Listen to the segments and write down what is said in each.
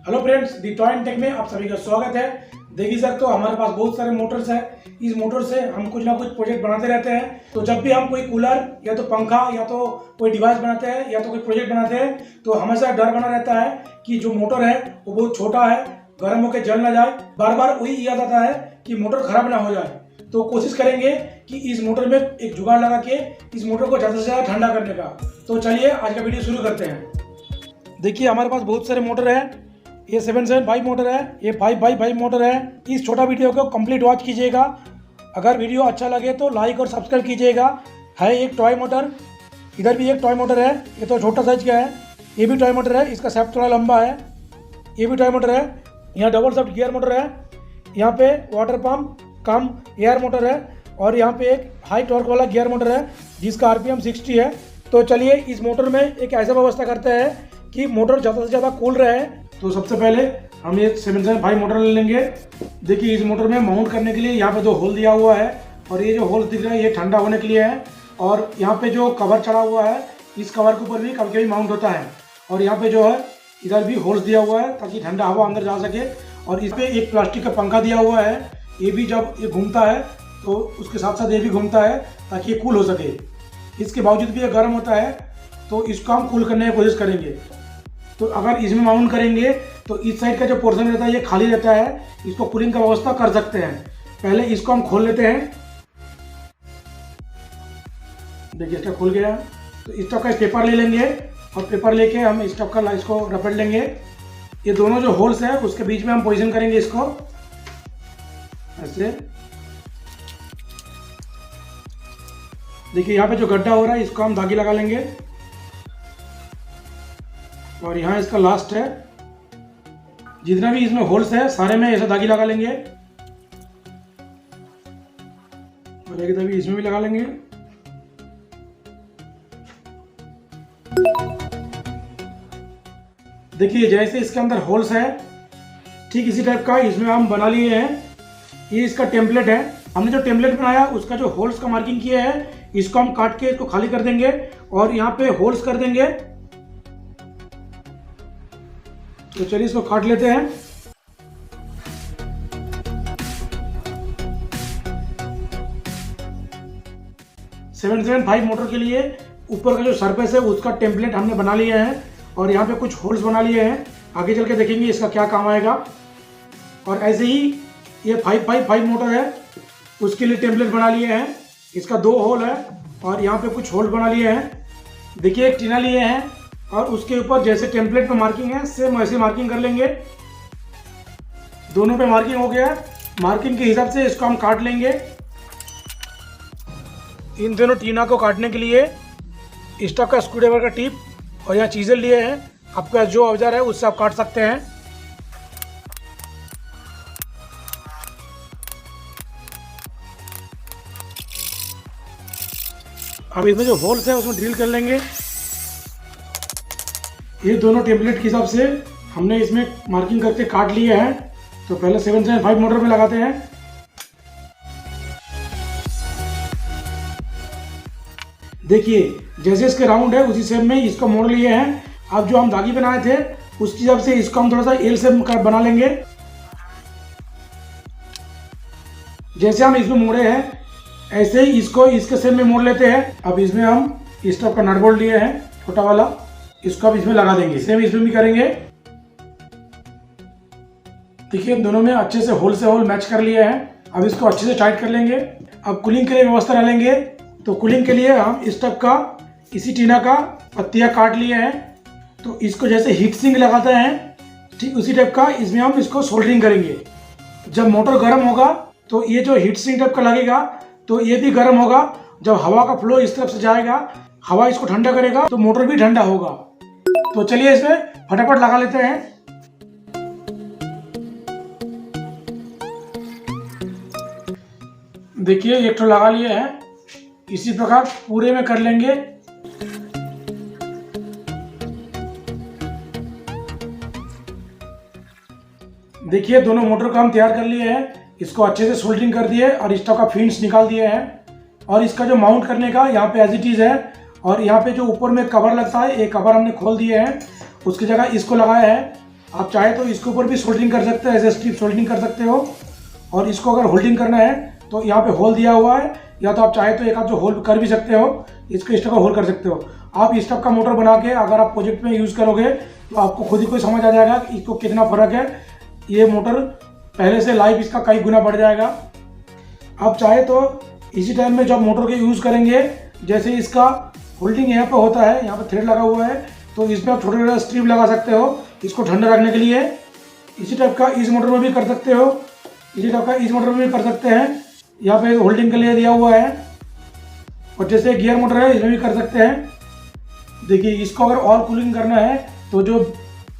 Hello friends, the toy and tech में आप सभी का स्वागत है। देखिए सर, तो हमारे पास बहुत सारे मोटर्स हैं। इस मोटर से हम कुछ ना कुछ प्रोजेक्ट बनाते रहते हैं। तो जब भी हम कोई कूलर या तो पंखा या तो कोई डिवाइस बनाते हैं या तो कोई प्रोजेक्ट बनाते हैं तो हमेशा डर बना रहता है कि जो मोटर है वो बहुत छोटा है, गर्म होकर जल ना जाए। बार बार वही याद आता है कि मोटर खराब ना हो जाए। तो कोशिश करेंगे कि इस मोटर में एक जुगाड़ लगा के इस मोटर को ज़्यादा से ज़्यादा ठंडा करने का। तो चलिए आज का वीडियो शुरू करते हैं। देखिए हमारे पास बहुत सारे मोटर है। ये 775 मोटर है, ये 5x5 मोटर है। इस छोटा वीडियो को कंप्लीट वॉच कीजिएगा। अगर वीडियो अच्छा लगे तो लाइक और सब्सक्राइब कीजिएगा। है एक टॉय मोटर, इधर भी एक टॉय मोटर है, ये तो छोटा साइज का है। ये भी टॉय मोटर है, इसका शाफ्ट थोड़ा लंबा है। ये भी टॉय मोटर है। यहाँ डबल शाफ्ट गियर मोटर है। यहाँ पे वाटर पंप कम एयर मोटर है और यहाँ पे एक हाई टॉर्क वाला गियर मोटर है जिसका RPM 60 है। तो चलिए इस मोटर में एक ऐसा व्यवस्था करते हैं कि मोटर ज़्यादा से ज़्यादा कूल रहे। तो सबसे पहले हम ये 775 मोटर ले लेंगे। देखिए इस मोटर में माउंट करने के लिए यहाँ पे 2 होल दिया हुआ है और ये जो होल दिख रहा है ये ठंडा होने के लिए है। और यहाँ पे जो कवर चढ़ा हुआ है इस कवर के ऊपर भी कभी कभी माउंट होता है। और यहाँ पे जो है इधर भी होल्स दिया हुआ है ताकि ठंडा हवा अंदर जा सके। और इस पर एक प्लास्टिक का पंखा दिया हुआ है, ये भी जब ये घूमता है तो उसके साथ साथ ये भी घूमता है ताकि ये कूल हो सके। इसके बावजूद भी ये गर्म होता है तो इसको हम कूल करने की कोशिश करेंगे। तो अगर इसमें माउंट करेंगे तो इस साइड का जो पोर्शन रहता है ये खाली रहता है, इसको कूलिंग का व्यवस्था कर सकते हैं। पहले इसको हम खोल लेते हैं। देखिए इसका खुल गया। तो इस टाइप का पेपर ले लेंगे और पेपर लेके हम इस टाइप का इसको रपट लेंगे। ये दोनों जो होल्स है उसके बीच में हम पोजीशन करेंगे इसको ऐसे। देखिए यहाँ पे जो गड्ढा हो रहा है इसको हम धागे लगा लेंगे और यहाँ इसका लास्ट है। जितना भी इसमें होल्स है सारे में ऐसा धागे लगा लेंगे और एक धागे इसमें भी लगा लेंगे। देखिए जैसे इसके अंदर होल्स है ठीक इसी टाइप का इसमें हम बना लिए हैं। ये इसका टेम्पलेट है। हमने जो टेम्पलेट बनाया उसका जो होल्स का मार्किंग किया है इसको हम काट के इसको खाली कर देंगे और यहाँ पे होल्स कर देंगे। तो चलिए इसको काट लेते हैं। सेवन 775 मोटर के लिए ऊपर का जो सरफेस है उसका टेम्पलेट हमने बना लिया है और यहाँ पे कुछ होल्स बना लिए हैं। आगे चल के देखेंगे इसका क्या काम आएगा। और ऐसे ही ये 5x5 मोटर है उसके लिए टेम्पलेट बना लिए हैं। इसका 2 होल है और यहाँ पे कुछ होल बना लिए हैं। देखिए एक टीना लिए हैं और उसके ऊपर जैसे टेम्पलेट पे मार्किंग है सेम वैसे मार्किंग कर लेंगे। दोनों पे मार्किंग हो गया। मार्किंग के हिसाब से इसको हम काट लेंगे। इन दोनों टीना को काटने के लिए इस टाइप का स्क्रूड्राइवर का टिप और यहाँ चीज़ें लिए हैं। आपका जो औजार है उससे आप काट सकते हैं। अब इसमें जो होल्स है उसमें ड्रिल कर लेंगे। ये दोनों टेम्पलेट के हिसाब से हमने इसमें मार्किंग करके काट लिए हैं। तो पहले 775 मोटर पे लगाते हैं। देखिए जैसे इसके राउंड है उसी शेप में इसको मोड़ लिए हैं। अब जो हम धागे बनाए थे उसके हिसाब से इसको हम थोड़ा सा एल शेप का बना लेंगे। जैसे हम इसमें मोड़े हैं ऐसे ही इसको इसके शेप में मोड़ लेते हैं। अब इसमें हम इस टाइप का नट बोल्ट लिए हैं छोटा वाला, इसको अब इसमें लगा देंगे। सेम इसमें भी करेंगे। देखिए दोनों में अच्छे से होल मैच कर लिए हैं। अब इसको अच्छे से टाइट कर लेंगे। अब कूलिंग के लिए व्यवस्था डालेंगे। तो कूलिंग के लिए हम इस टाइप का इसी टीना का पत्तियां काट लिए हैं। तो इसको जैसे हीट सिंक लगाते हैं ठीक उसी टाइप का इसमें हम इसको सोल्डरिंग करेंगे। जब मोटर गर्म होगा तो ये जो हीट सिंक टाइप का लगेगा तो ये भी गर्म होगा। जब हवा का फ्लो इस तरफ से जाएगा हवा इसको ठंडा करेगा तो मोटर भी ठंडा होगा। तो चलिए इसमें फटाफट लगा लेते हैं। देखिए एक तो लगा लिए हैं। इसी प्रकार पूरे में कर लेंगे। देखिए दोनों मोटर को हम तैयार कर लिए हैं। इसको अच्छे से सोल्डरिंग कर दिए और इस टाइप का फिन्स निकाल दिए हैं। और इसका जो माउंट करने का यहाँ पे एज इट इज़ है और यहाँ पे जो ऊपर में कवर लगता है ये कवर हमने खोल दिए हैं, उसकी जगह इसको लगाया है। आप चाहे तो इसके ऊपर भी सोल्डरिंग कर सकते हैं, एज ए स्ट्रिप सोल्डरिंग कर सकते हो। और इसको अगर होल्डिंग करना है तो यहाँ पे होल दिया हुआ है, या तो आप चाहे तो एक आध जो होल कर भी सकते हो, इसको इस टाइप का होल कर सकते हो। आप इस टाइप का मोटर बना के अगर आप प्रोजेक्ट में यूज़ करोगे तो आपको खुद ही कोई समझ आ जाएगा कि इसको कितना फ़र्क है। ये मोटर पहले से लाइफ इसका कई गुना बढ़ जाएगा। आप चाहे तो इसी टाइम में जब मोटर के यूज़ करेंगे, जैसे इसका होल्डिंग यहाँ पे होता है, यहाँ पे थ्रेड लगा हुआ है, तो इसमें आप छोटे छोटे स्ट्रिप लगा सकते हो इसको ठंडा रखने के लिए। इसी टाइप का इस मोटर में भी कर सकते हो, इसी टाइप का इस मोटर में भी कर सकते हैं। यहाँ पे होल्डिंग के लिए दिया हुआ है। और जैसे गियर मोटर है इसमें भी कर सकते हैं। देखिए, इसको अगर और कूलिंग करना है तो जो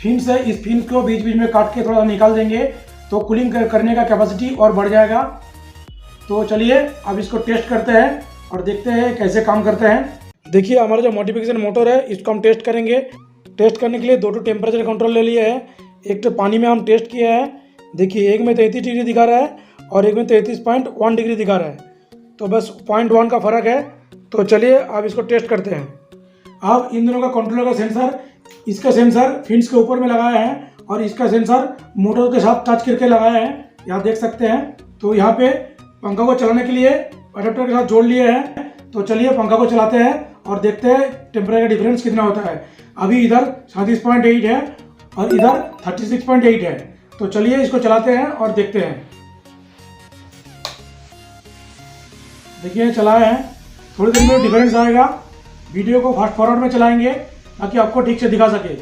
फिन्स है, इस फिन्स को बीच बीच में काट के थोड़ा निकाल देंगे तो कूलिंग करने का कैपेसिटी और बढ़ जाएगा। तो चलिए अब इसको टेस्ट करते हैं और देखते हैं कैसे काम करते हैं। देखिए, हमारा जो मॉडिफिकेशन मोटर है इसको हम टेस्ट करेंगे। टेस्ट करने के लिए दो टेम्परेचर कंट्रोल ले लिए हैं। एक तो पानी में हम टेस्ट किया है, देखिए एक में 33 डिग्री दिखा रहा है और एक में 33.1 डिग्री दिखा रहा है, तो बस 0.1 का फ़र्क है। तो चलिए अब इसको टेस्ट करते हैं। अब इन दोनों का कंट्रोलर का सेंसर, इसका सेंसर फिन्स के ऊपर में लगाया है और इसका सेंसर मोटर के साथ टच करके लगाया है, यहाँ देख सकते हैं। तो यहाँ पे पंखा को चलाने के लिए अडेप्टर के साथ जोड़ लिए हैं। तो चलिए पंखा को चलाते हैं और देखते हैं टेम्परेचर का डिफरेंस कितना होता है। अभी इधर 37.8 है और इधर 36.8 है। तो चलिए इसको चलाते हैं और देखते हैं। देखिए चलाए हैं, थोड़ी देर में डिफरेंस आएगा। वीडियो को फास्ट फॉरवर्ड में चलाएंगे ताकि आपको ठीक से दिखा सके।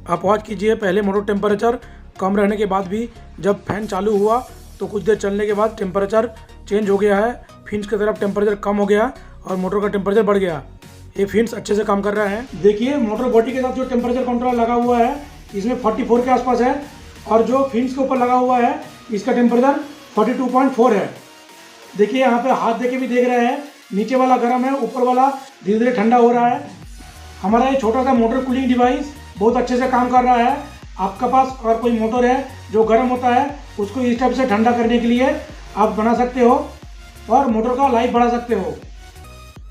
आप वॉच कीजिए, पहले मोटर टेम्परेचर कम रहने के बाद भी जब फैन चालू हुआ तो कुछ देर चलने के बाद टेम्परेचर चेंज हो गया है। फिन्स की तरफ टेम्परेचर कम हो गया और मोटर का टेम्परेचर बढ़ गया। ये फिन्स अच्छे से काम कर रहा है। देखिए, मोटर बॉडी के साथ जो टेम्परेचर कंट्रोल लगा हुआ है इसमें 44 के आसपास है और जो फिन्स के ऊपर लगा हुआ है इसका टेम्परेचर 42.4 है। देखिए, यहाँ पे हाथ देके भी देख रहे हैं, नीचे वाला गर्म है, ऊपर वाला धीरे धीरे ठंडा हो रहा है। हमारा ये छोटा सा मोटर कूलिंग डिवाइस बहुत अच्छे से काम कर रहा है। आपका पास अगर कोई मोटर है जो गर्म होता है, उसको इस टाइप से ठंडा करने के लिए आप बना सकते हो और मोटर का लाइफ बढ़ा सकते हो।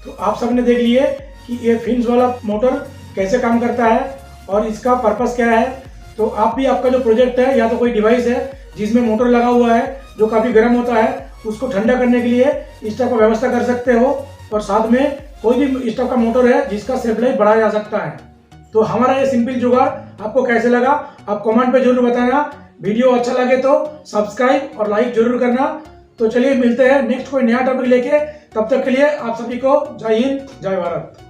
तो आप सबने देख लिए कि ये फिन्स वाला मोटर कैसे काम करता है और इसका पर्पस क्या है। तो आप भी आपका जो प्रोजेक्ट है या तो कोई डिवाइस है जिसमें मोटर लगा हुआ है जो काफ़ी गर्म होता है, उसको ठंडा करने के लिए इस टाइप का व्यवस्था कर सकते हो। और साथ में कोई भी इस टाइप का मोटर है जिसका सेल्फ लाइफ बढ़ाया जा सकता है। तो हमारा ये सिंपल जुगाड़ आपको कैसे लगा आप कमेंट पे जरूर बताना। वीडियो अच्छा लगे तो सब्सक्राइब और लाइक जरूर करना। तो चलिए मिलते हैं नेक्स्ट कोई नया टॉपिक लेके, तब तक के लिए आप सभी को जय हिंद, जय भारत।